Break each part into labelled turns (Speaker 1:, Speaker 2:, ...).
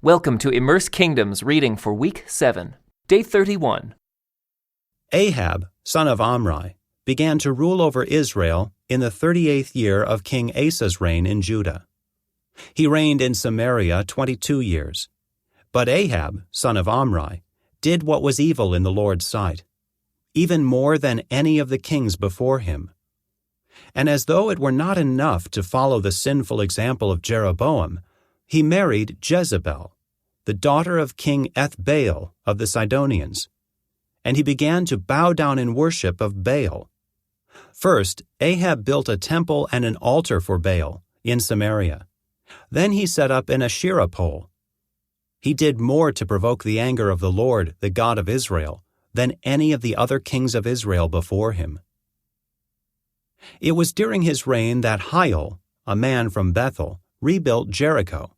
Speaker 1: Welcome to Immerse Kingdom's reading for Week 7, Day 31.
Speaker 2: Ahab, son of Omri, began to rule over Israel in the 38th year of King Asa's reign in Judah. He reigned in Samaria 22 years. But Ahab, son of Omri, did what was evil in the Lord's sight, even more than any of the kings before him. And as though it were not enough to follow the sinful example of Jeroboam, he married Jezebel, the daughter of King Ethbaal of the Sidonians, and he began to bow down in worship of Baal. First, Ahab built a temple and an altar for Baal in Samaria. Then he set up an Asherah pole. He did more to provoke the anger of the Lord, the God of Israel, than any of the other kings of Israel before him. It was during his reign that Hiel, a man from Bethel, rebuilt Jericho.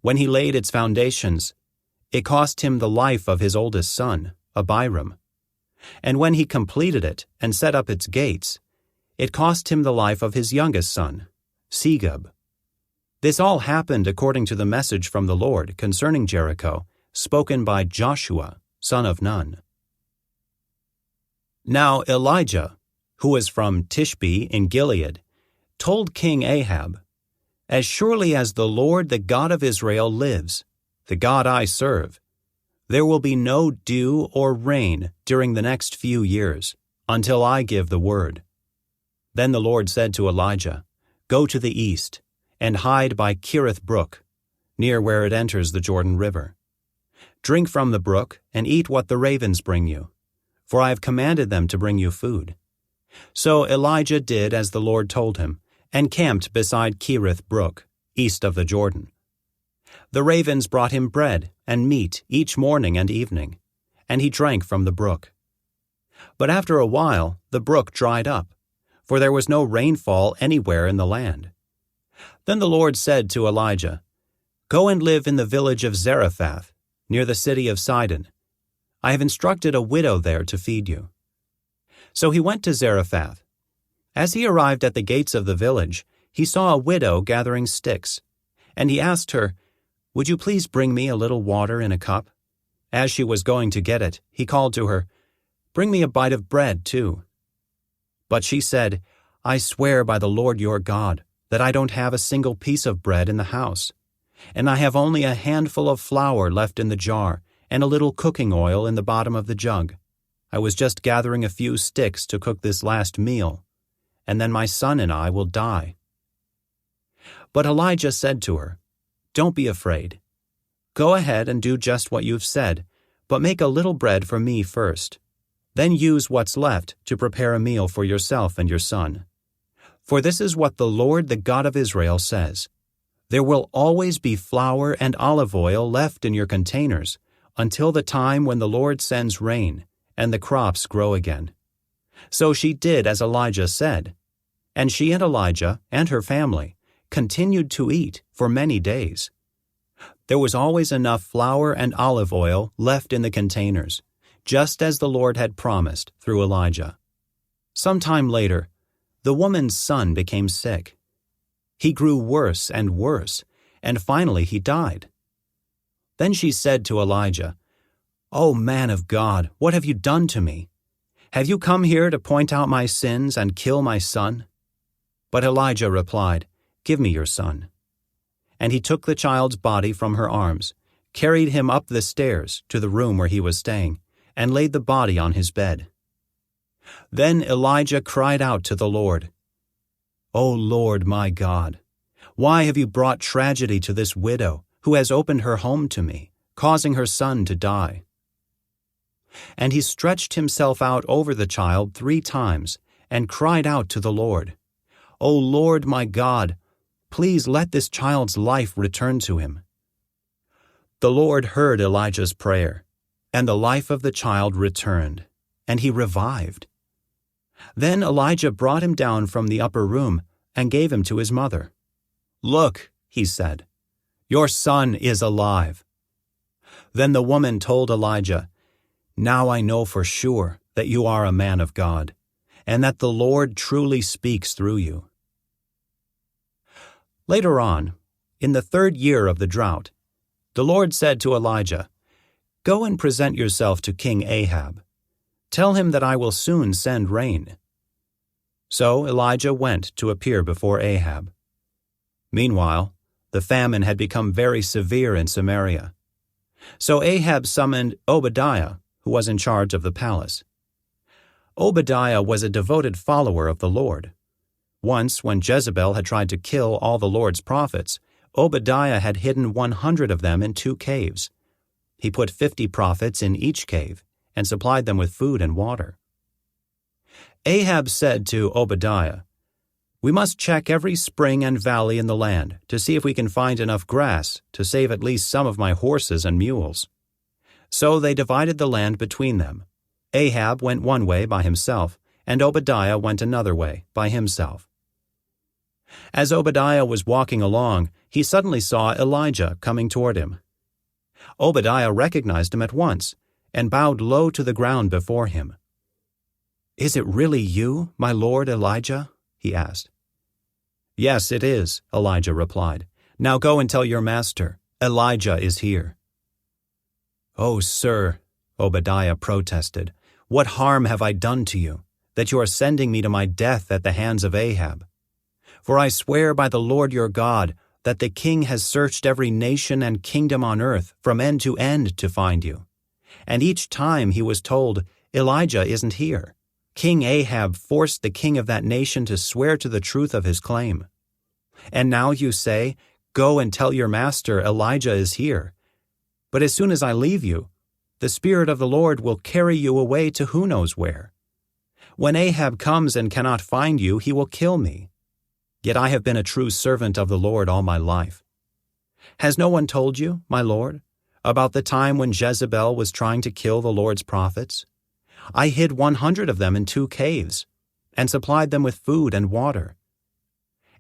Speaker 2: When he laid its foundations, it cost him the life of his oldest son, Abiram. And when he completed it and set up its gates, it cost him the life of his youngest son, Segub. This all happened according to the message from the Lord concerning Jericho, spoken by Joshua, son of Nun. Now Elijah, who was from Tishbe in Gilead, told King Ahab, "As surely as the Lord, the God of Israel, lives, the God I serve, there will be no dew or rain during the next few years, until I give the word." Then the Lord said to Elijah, "Go to the east, and hide by Kerith Brook, near where it enters the Jordan River. Drink from the brook, and eat what the ravens bring you, for I have commanded them to bring you food." So Elijah did as the Lord told him, and camped beside Kerith Brook, east of the Jordan. The ravens brought him bread and meat each morning and evening, and he drank from the brook. But after a while the brook dried up, for there was no rainfall anywhere in the land. Then the Lord said to Elijah, "Go and live in the village of Zarephath, near the city of Sidon. I have instructed a widow there to feed you." So he went to Zarephath. As he arrived at the gates of the village, he saw a widow gathering sticks, and he asked her, "Would you please bring me a little water in a cup?" As she was going to get it, he called to her, "Bring me a bite of bread, too." But she said, "I swear by the Lord your God that I don't have a single piece of bread in the house, and I have only a handful of flour left in the jar and a little cooking oil in the bottom of the jug. I was just gathering a few sticks to cook this last meal, and then my son and I will die." But Elijah said to her, "Don't be afraid. Go ahead and do just what you've said, but make a little bread for me first. Then use what's left to prepare a meal for yourself and your son. For this is what the Lord, the God of Israel, says: There will always be flour and olive oil left in your containers until the time when the Lord sends rain and the crops grow again." So she did as Elijah said, and she and Elijah and her family continued to eat for many days. There was always enough flour and olive oil left in the containers, just as the Lord had promised through Elijah. Some time later, the woman's son became sick. He grew worse and worse, and finally he died. Then she said to Elijah, "O man of God, what have you done to me? Have you come here to point out my sins and kill my son?" But Elijah replied, "Give me your son." And he took the child's body from her arms, carried him up the stairs to the room where he was staying, and laid the body on his bed. Then Elijah cried out to the Lord, "O Lord my God, why have you brought tragedy to this widow who has opened her home to me, causing her son to die?" And he stretched himself out over the child 3 times and cried out to the Lord, "O Lord my God, please let this child's life return to him." The Lord heard Elijah's prayer, and the life of the child returned, and he revived. Then Elijah brought him down from the upper room and gave him to his mother. "Look," he said, "your son is alive." Then the woman told Elijah, "Now I know for sure that you are a man of God, and that the Lord truly speaks through you." Later on, in the 3rd year of the drought, The Lord said to Elijah, "Go and present yourself to King Ahab. Tell him that I will soon send rain." So Elijah went to appear before Ahab. Meanwhile, the famine had become very severe in Samaria. So Ahab summoned Obadiah, who was in charge of the palace. Obadiah was a devoted follower of the Lord. Once, when Jezebel had tried to kill all the Lord's prophets, Obadiah had hidden 100 of them in 2 caves. He put 50 prophets in each cave and supplied them with food and water. Ahab said to Obadiah, "We must check every spring and valley in the land to see if we can find enough grass to save at least some of my horses and mules." So they divided the land between them. Ahab went one way by himself, and Obadiah went another way by himself. As Obadiah was walking along, he suddenly saw Elijah coming toward him. Obadiah recognized him at once and bowed low to the ground before him. "Is it really you, my lord Elijah?" he asked. "Yes, it is," Elijah replied. "Now go and tell your master, Elijah is here." "Oh, sir," Obadiah protested, "what harm have I done to you, that you are sending me to my death at the hands of Ahab? For I swear by the Lord your God that the king has searched every nation and kingdom on earth from end to end to find you. And each time he was told, 'Elijah isn't here,' King Ahab forced the king of that nation to swear to the truth of his claim. And now you say, 'Go and tell your master Elijah is here.' But as soon as I leave you, the Spirit of the Lord will carry you away to who knows where. When Ahab comes and cannot find you, he will kill me. Yet I have been a true servant of the Lord all my life. Has no one told you, my Lord, about the time when Jezebel was trying to kill the Lord's prophets? I hid 100 of them in 2 caves and supplied them with food and water.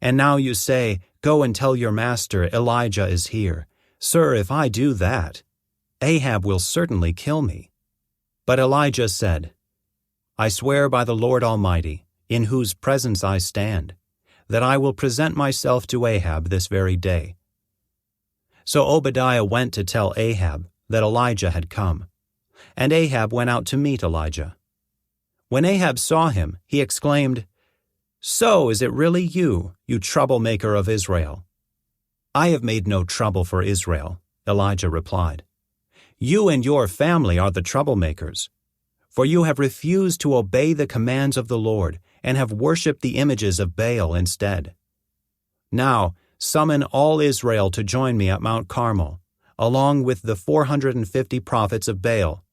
Speaker 2: And now you say, 'Go and tell your master Elijah is here.' Sir, if I do that, Ahab will certainly kill me." But Elijah said, "I swear by the Lord Almighty, in whose presence I stand, that I will present myself to Ahab this very day." So Obadiah went to tell Ahab that Elijah had come, and Ahab went out to meet Elijah. When Ahab saw him, he exclaimed, "So is it really you, you troublemaker of Israel?" "I have made no trouble for Israel," Elijah replied. "You and your family are the troublemakers, for you have refused to obey the commands of the Lord and have worshipped the images of Baal instead. Now, summon all Israel to join me at Mount Carmel, along with the 450 prophets of Baal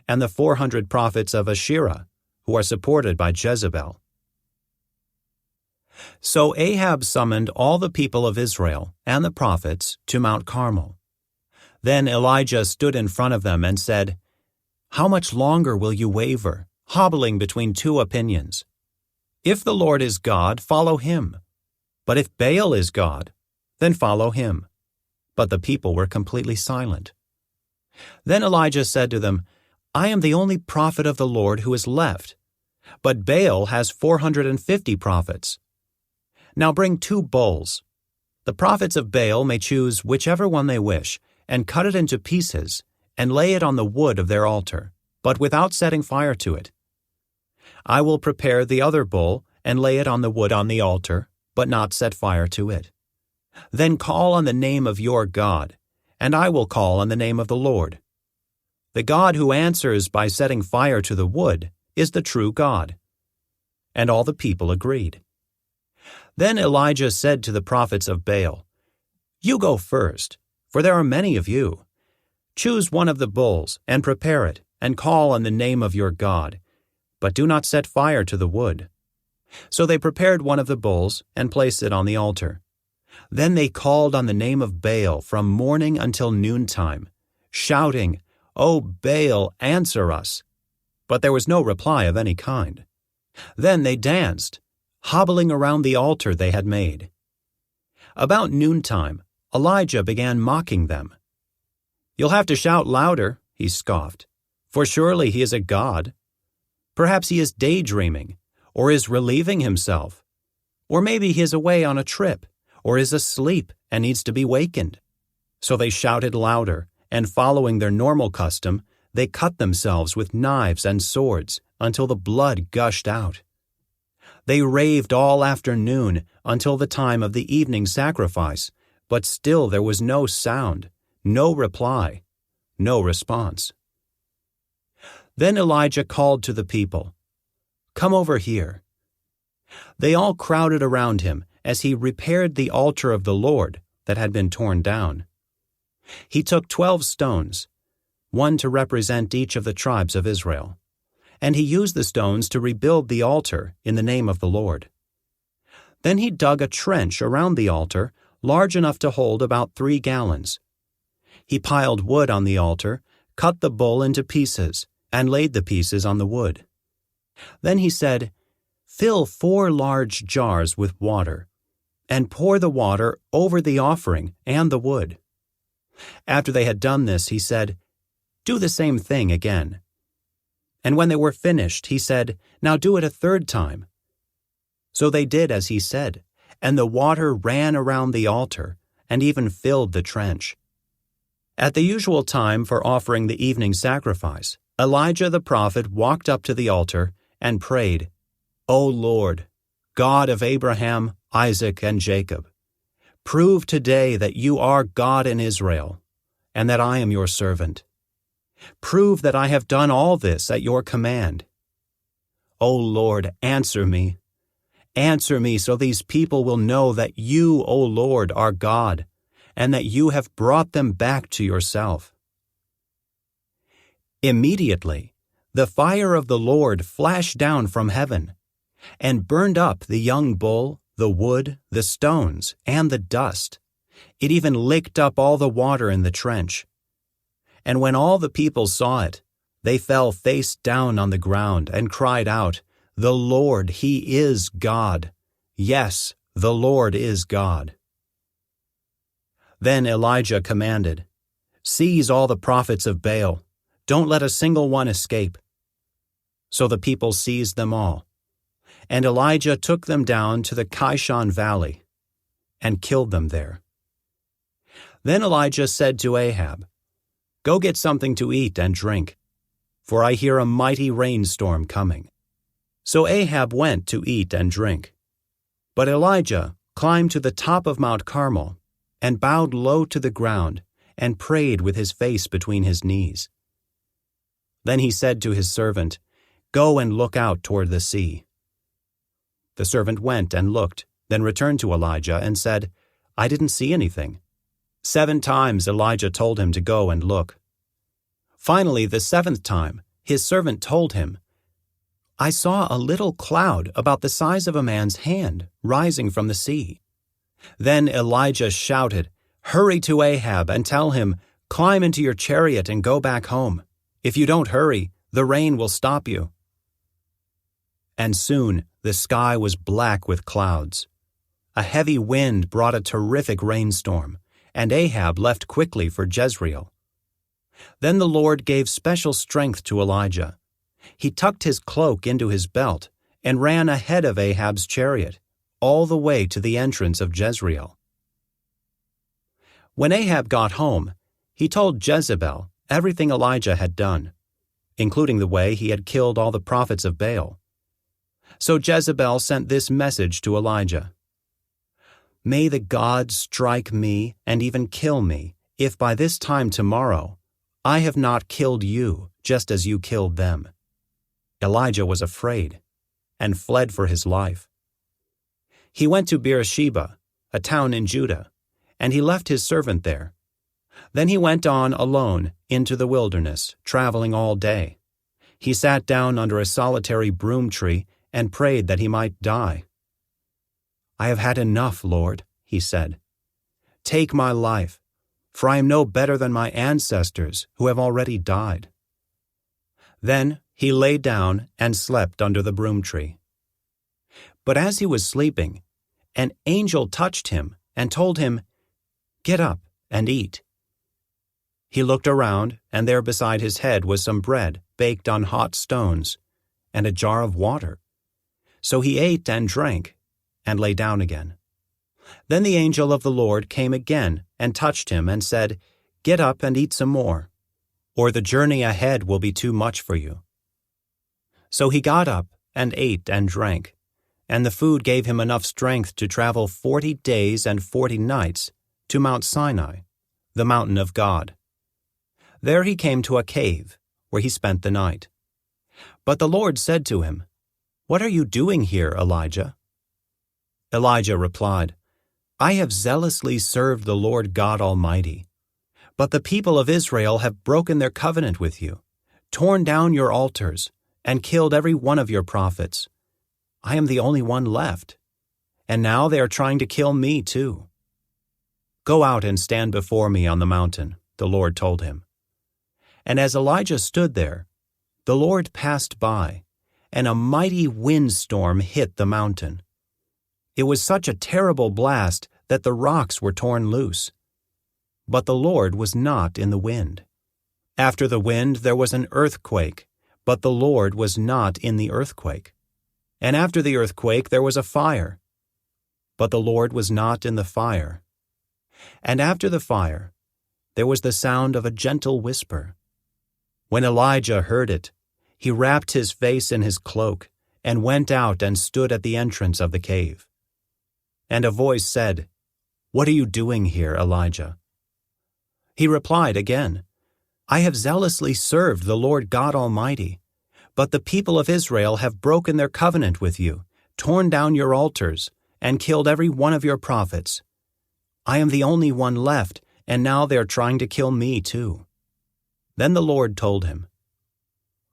Speaker 2: and the 400 prophets of Asherah, who are supported by Jezebel." So Ahab summoned all the people of Israel and the prophets to Mount Carmel. Then Elijah stood in front of them and said, "How much longer will you waver, hobbling between 2 opinions? If the Lord is God, follow him. But if Baal is God, then follow him." But the people were completely silent. Then Elijah said to them, "I am the only prophet of the Lord who is left, but Baal has 450 prophets. Now bring 2 bulls. The prophets of Baal may choose whichever one they wish, and cut it into pieces, and lay it on the wood of their altar, but without setting fire to it. I will prepare the other bull and lay it on the wood on the altar, but not set fire to it. Then call on the name of your God, and I will call on the name of the Lord. The God who answers by setting fire to the wood is the true God." And all the people agreed. Then Elijah said to the prophets of Baal, "You go first, for there are many of you. Choose one of the bulls and prepare it, and call on the name of your God, but do not set fire to the wood." So they prepared one of the bulls and placed it on the altar. Then they called on the name of Baal from morning until noontime, shouting, "O Baal, answer us." But there was no reply of any kind. Then they danced, hobbling around the altar they had made. About noontime, Elijah began mocking them. "You'll have to shout louder," he scoffed, "for surely he is a god. Perhaps he is daydreaming, or is relieving himself. Or maybe he is away on a trip, or is asleep and needs to be wakened. So they shouted louder, and following their normal custom, they cut themselves with knives and swords until the blood gushed out. They raved all afternoon until the time of the evening sacrifice, but still there was no sound, no reply, no response. Then Elijah called to the people, "Come over here." They all crowded around him as he repaired the altar of the Lord that had been torn down. He took 12 stones, one to represent each of the tribes of Israel, and he used the stones to rebuild the altar in the name of the Lord. Then he dug a trench around the altar large enough to hold about 3 gallons. He piled wood on the altar, cut the bull into pieces, and laid the pieces on the wood. Then he said, "Fill 4 large jars with water, and pour the water over the offering and the wood." After they had done this, he said, "Do the same thing again." And when they were finished, he said, "Now do it a 3rd time." So they did as he said, and the water ran around the altar and even filled the trench. At the usual time for offering the evening sacrifice, Elijah the prophet walked up to the altar and prayed, "O Lord, God of Abraham, Isaac, and Jacob, prove today that you are God in Israel, and that I am your servant. Prove that I have done all this at your command. O Lord, answer me. Answer me so these people will know that you, O Lord, are God, and that you have brought them back to yourself." Immediately, the fire of the Lord flashed down from heaven and burned up the young bull, the wood, the stones, and the dust. It even licked up all the water in the trench. And when all the people saw it, they fell face down on the ground and cried out, "The Lord, He is God. Yes, the Lord is God." Then Elijah commanded, "Seize all the prophets of Baal. Don't let a single one escape." So the people seized them all. And Elijah took them down to the Kishon Valley and killed them there. Then Elijah said to Ahab, "Go get something to eat and drink, for I hear a mighty rainstorm coming." So Ahab went to eat and drink. But Elijah climbed to the top of Mount Carmel and bowed low to the ground and prayed with his face between his knees. Then he said to his servant, "Go and look out toward the sea." The servant went and looked, then returned to Elijah and said, "I didn't see anything." 7 times Elijah told him to go and look. Finally, the 7th time, his servant told him, "I saw a little cloud about the size of a man's hand rising from the sea." Then Elijah shouted, "Hurry to Ahab and tell him, 'Climb into your chariot and go back home. If you don't hurry, the rain will stop you.'" And soon the sky was black with clouds. A heavy wind brought a terrific rainstorm, and Ahab left quickly for Jezreel. Then the Lord gave special strength to Elijah. He tucked his cloak into his belt and ran ahead of Ahab's chariot, all the way to the entrance of Jezreel. When Ahab got home, he told Jezebel everything Elijah had done, including the way he had killed all the prophets of Baal. So Jezebel sent this message to Elijah, "May the gods strike me and even kill me, if by this time tomorrow I have not killed you just as you killed them." Elijah was afraid and fled for his life. He went to Beersheba, a town in Judah, and he left his servant there. Then he went on alone into the wilderness, traveling all day. He sat down under a solitary broom tree and prayed that he might die. "I have had enough, Lord," he said. "Take my life, for I am no better than my ancestors who have already died." Then he lay down and slept under the broom tree. But as he was sleeping, an angel touched him and told him, "Get up and eat." He looked around, and there beside his head was some bread baked on hot stones and a jar of water. So he ate and drank and lay down again. Then the angel of the Lord came again and touched him and said, "Get up and eat some more, or the journey ahead will be too much for you." So he got up and ate and drank, and the food gave him enough strength to travel 40 days and 40 nights to Mount Sinai, the mountain of God. There he came to a cave, where he spent the night. But the Lord said to him, "What are you doing here, Elijah?" Elijah replied, "I have zealously served the Lord God Almighty. But the people of Israel have broken their covenant with you, torn down your altars, and killed every one of your prophets. I am the only one left, and now they are trying to kill me too." "Go out and stand before me on the mountain," the Lord told him. And as Elijah stood there, the Lord passed by, and a mighty windstorm hit the mountain. It was such a terrible blast that the rocks were torn loose. But the Lord was not in the wind. After the wind there was an earthquake, but the Lord was not in the earthquake. And after the earthquake there was a fire, but the Lord was not in the fire. And after the fire there was the sound of a gentle whisper. When Elijah heard it, he wrapped his face in his cloak and went out and stood at the entrance of the cave. And a voice said, "What are you doing here, Elijah?" He replied again, "I have zealously served the Lord God Almighty, but the people of Israel have broken their covenant with you, torn down your altars, and killed every one of your prophets. I am the only one left, and now they are trying to kill me too." Then the Lord told him,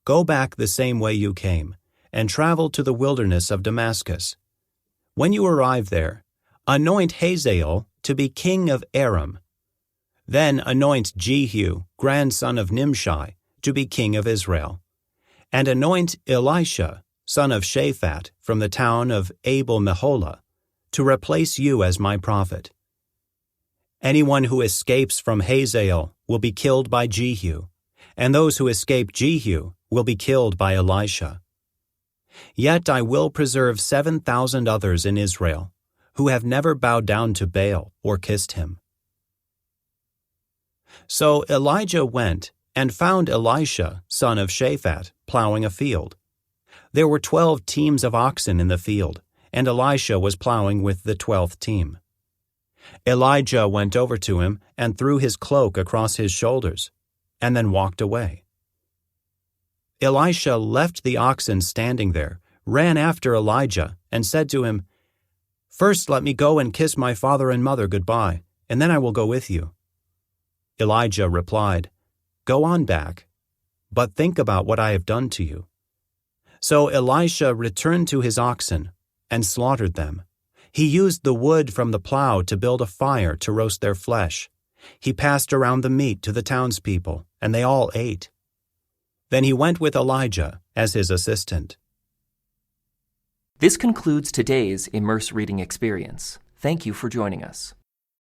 Speaker 2: "Go back the same way you came, and travel to the wilderness of Damascus. When you arrive there, anoint Hazael to be king of Aram. Then anoint Jehu, grandson of Nimshi, to be king of Israel. And anoint Elisha, son of Shaphat, from the town of Abel-Meholah, to replace you as my prophet. Anyone who escapes from Hazael will be killed by Jehu, and those who escape Jehu will be killed by Elisha. Yet I will preserve 7,000 others in Israel, who have never bowed down to Baal or kissed him." So Elijah went and found Elisha, son of Shaphat, plowing a field. There were 12 teams of oxen in the field, and Elisha was plowing with the 12th team. Elijah went over to him and threw his cloak across his shoulders, and then walked away. Elisha left the oxen standing there, ran after Elijah, and said to him, "First let me go and kiss my father and mother goodbye, and then I will go with you." Elijah replied, "Go on back, but think about what I have done to you." So Elisha returned to his oxen and slaughtered them. He used the wood from the plow to build a fire to roast their flesh. He passed around the meat to the townspeople, and they all ate. Then he went with Elijah as his assistant.
Speaker 1: This concludes today's Immerse reading experience. Thank you for joining us.